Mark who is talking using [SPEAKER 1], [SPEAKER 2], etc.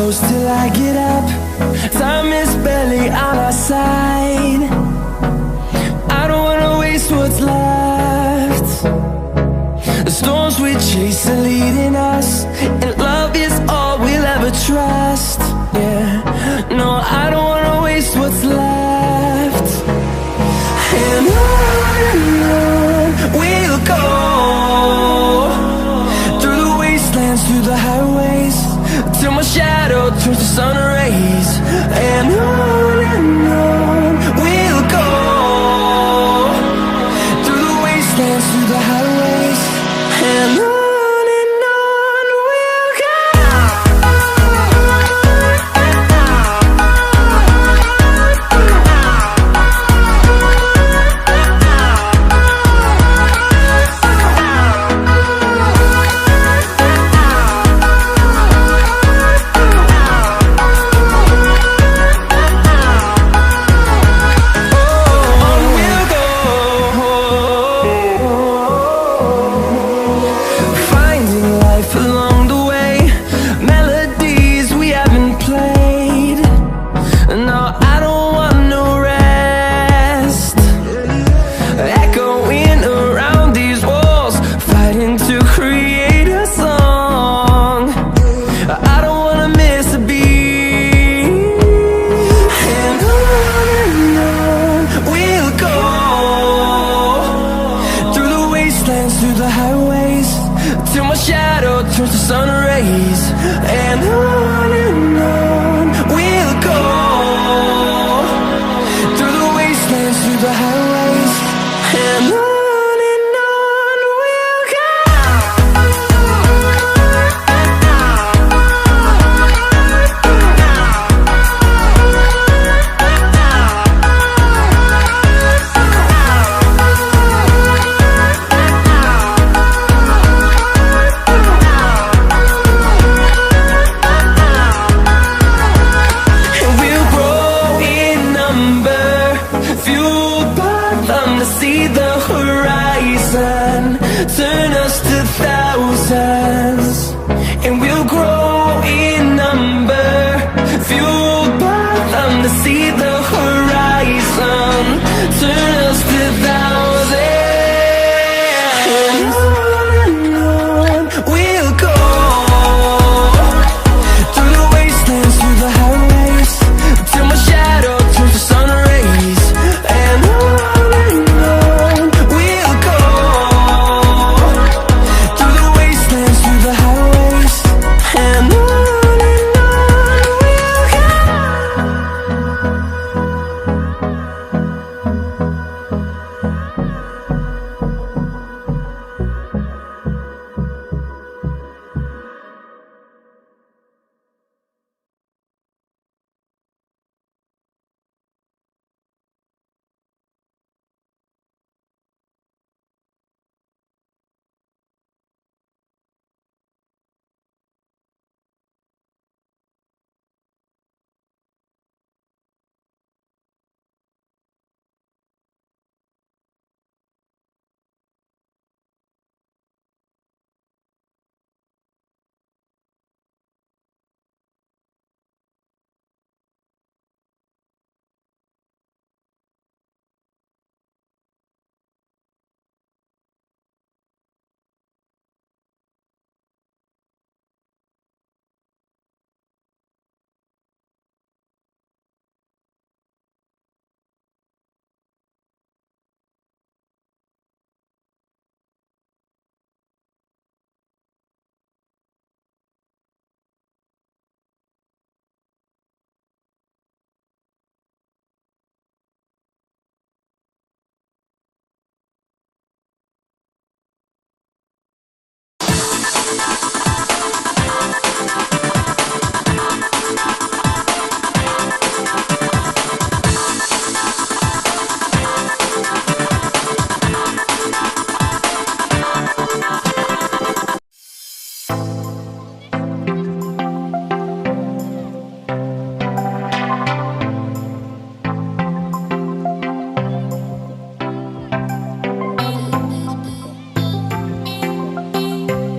[SPEAKER 1] close till I get up. Time is barely on our side. I don't wanna waste what's left. The storms we chase are leading us, and love is all we'll ever trust. Yeah, no, I don't wanna waste what's left. And on we'll go, through the wastelands, through the highways, till my shadow turns to sun rays. And on we'll go, through the wastelands, through the highways, and on we'll go. Through the highways, till my shadow turns to sun rays. And on we'll go, through the wastelands, through the highways, and on we'll go. See the horizon.